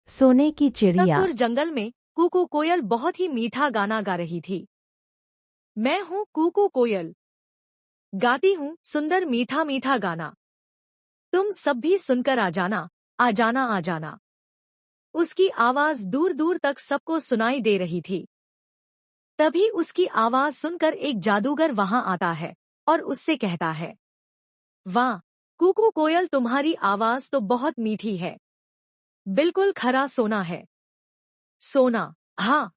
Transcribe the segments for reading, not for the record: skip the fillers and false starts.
सोने की चिड़िया। तकपुर जंगल में कूकू कोयल बहुत ही मीठा गाना गा रही थी। मैं हूँ कूकू कोयल, गाती हूँ सुंदर मीठा मीठा गाना। तुम सब भी सुनकर आ जाना, आ जाना, आ जाना। उसकी आवाज दूर दूर तक सबको सुनाई दे रही थी। तभी उसकी आवाज सुनकर एक जादूगर वहां आता है और उससे कहता है, वाह कूकू कोयल, तुम्हारी आवाज तो बहुत मीठी है, बिल्कुल खरा सोना है। सोना, हाँ।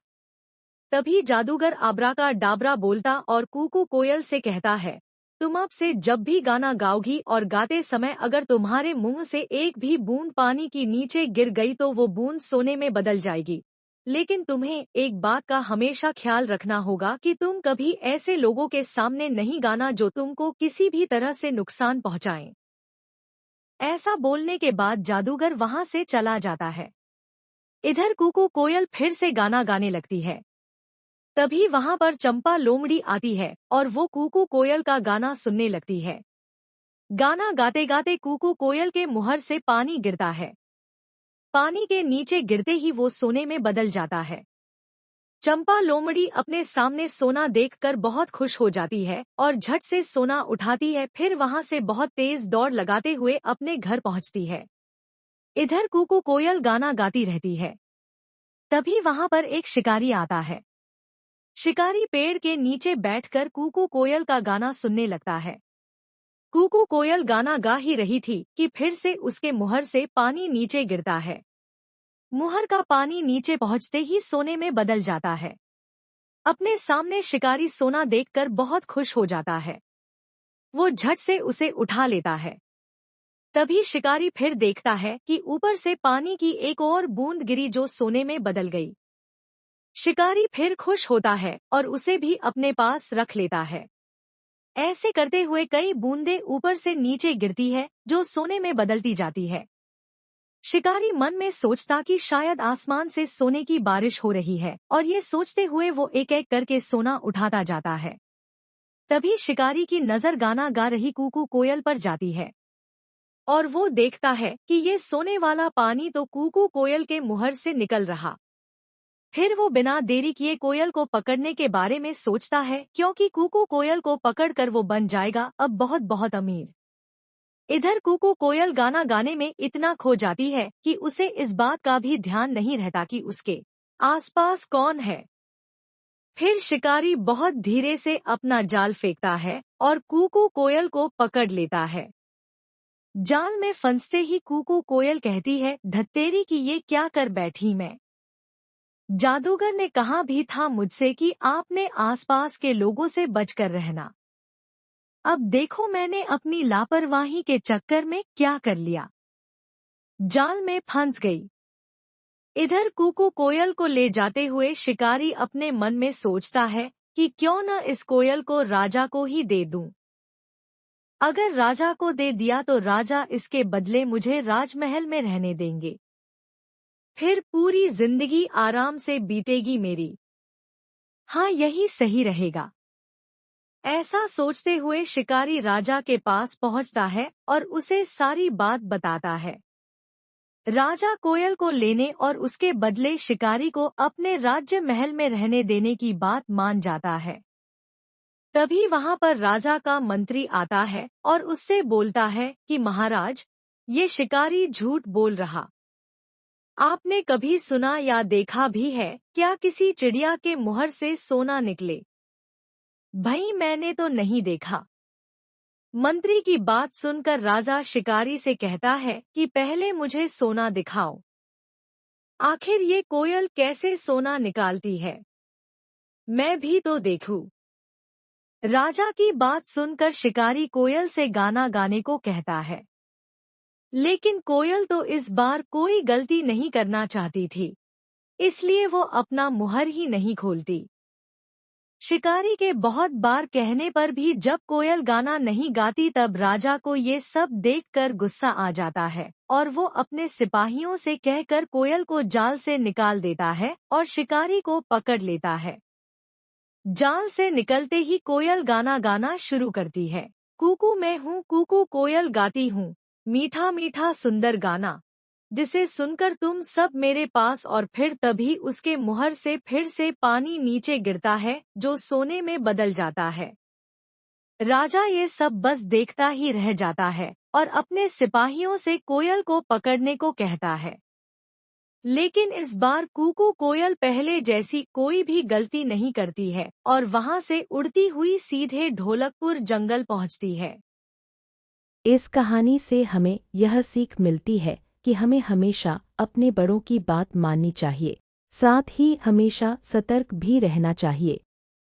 तभी जादूगर आब्राका डाबरा बोलता और कूकू कोयल से कहता है, तुम अब से जब भी गाना गाओगी और गाते समय अगर तुम्हारे मुंह से एक भी बूंद पानी की नीचे गिर गई तो वो बूंद सोने में बदल जाएगी। लेकिन तुम्हें एक बात का हमेशा ख्याल रखना होगा कि तुम कभी ऐसे लोगों के सामने नहीं गाना जो तुमको किसी भी तरह से नुकसान पहुंचाएं। ऐसा बोलने के बाद जादूगर वहां से चला जाता है। इधर कूकू कोयल फिर से गाना गाने लगती है। तभी वहां पर चंपा लोमड़ी आती है और वो कूकू कोयल का गाना सुनने लगती है। गाना गाते गाते कूकू कोयल के मुहर से पानी गिरता है। पानी के नीचे गिरते ही वो सोने में बदल जाता है। चंपा लोमड़ी अपने सामने सोना देखकर बहुत खुश हो जाती है और झट से सोना उठाती है, फिर वहां से बहुत तेज दौड़ लगाते हुए अपने घर पहुंचती है। इधर कूकू कोयल गाना गाती रहती है। तभी वहां पर एक शिकारी आता है। शिकारी पेड़ के नीचे बैठकर कूकू कोयल का गाना सुनने लगता है। कूकू कोयल गाना गा ही रही थी कि फिर से उसके मुहर से पानी नीचे गिरता है। मुहर का पानी नीचे पहुंचते ही सोने में बदल जाता है। अपने सामने शिकारी सोना देखकर बहुत खुश हो जाता है। वो झट से उसे उठा लेता है। तभी शिकारी फिर देखता है कि ऊपर से पानी की एक और बूंद गिरी जो सोने में बदल गई। शिकारी फिर खुश होता है और उसे भी अपने पास रख लेता है। ऐसे करते हुए कई बूंदें ऊपर से नीचे गिरती है जो सोने में बदलती जाती है। शिकारी मन में सोचता कि शायद आसमान से सोने की बारिश हो रही है और ये सोचते हुए वो एक एक करके सोना उठाता जाता है। तभी शिकारी की नजर गाना गा रही कूकू कोयल पर जाती है और वो देखता है कि ये सोने वाला पानी तो कूकू कोयल के मुहर से निकल रहा। फिर वो बिना देरी किए कोयल को पकड़ने के बारे में सोचता है, क्योंकि कूकू कोयल को पकड़कर वो बन जाएगा अब बहुत बहुत अमीर। इधर कूकू कोयल गाना गाने में इतना खो जाती है कि उसे इस बात का भी ध्यान नहीं रहता कि उसके आसपास कौन है। फिर शिकारी बहुत धीरे से अपना जाल फेंकता है और कूकू कोयल को पकड़ लेता है। जाल में फंसते ही कूकू कोयल कहती है, धत्तेरी की ये क्या कर बैठी मैं। जादूगर ने कहा भी था मुझसे कि आपने आसपास के लोगों से बचकर रहना। अब देखो मैंने अपनी लापरवाही के चक्कर में क्या कर लिया। जाल में फंस गई। इधर कूकू कोयल को ले जाते हुए शिकारी अपने मन में सोचता है कि क्यों न इस कोयल को राजा को ही दे दूं। अगर राजा को दे दिया तो राजा इसके बदले मुझे राजमहल में रहने देंगे। फिर पूरी जिंदगी आराम से बीतेगी मेरी। हाँ, यही सही रहेगा। ऐसा सोचते हुए शिकारी राजा के पास पहुंचता है और उसे सारी बात बताता है। राजा कोयल को लेने और उसके बदले शिकारी को अपने राज्य महल में रहने देने की बात मान जाता है। तभी वहां पर राजा का मंत्री आता है और उससे बोलता है कि महाराज, ये शिकारी झूठ बोल रहा। आपने कभी सुना या देखा भी है क्या किसी चिड़िया के मुहर से सोना निकले? भाई मैंने तो नहीं देखा। मंत्री की बात सुनकर राजा शिकारी से कहता है कि पहले मुझे सोना दिखाओ। आखिर ये कोयल कैसे सोना निकालती है, मैं भी तो देखूं। राजा की बात सुनकर शिकारी कोयल से गाना गाने को कहता है। लेकिन कोयल तो इस बार कोई गलती नहीं करना चाहती थी, इसलिए वो अपना मुहर ही नहीं खोलती। शिकारी के बहुत बार कहने पर भी जब कोयल गाना नहीं गाती तब राजा को ये सब देखकर गुस्सा आ जाता है और वो अपने सिपाहियों से कहकर कोयल को जाल से निकाल देता है और शिकारी को पकड़ लेता है। जाल से निकलते ही कोयल गाना गाना शुरू करती है। कूकू मैं हूँ कूकू कोयल गाती हूँ, मीठा मीठा सुंदर गाना। जिसे सुनकर तुम सब मेरे पास और फिर तभी उसके मुहर से फिर से पानी नीचे गिरता है जो सोने में बदल जाता है। राजा ये सब बस देखता ही रह जाता है और अपने सिपाहियों से कोयल को पकड़ने को कहता है। लेकिन इस बार कूकू कोयल पहले जैसी कोई भी गलती नहीं करती है और वहां से उड़ती हुई सीधे ढोलकपुर जंगल पहुंचती है। इस कहानी से हमें यह सीख मिलती है कि हमें हमेशा अपने बड़ों की बात माननी चाहिए, साथ ही हमेशा सतर्क भी रहना चाहिए।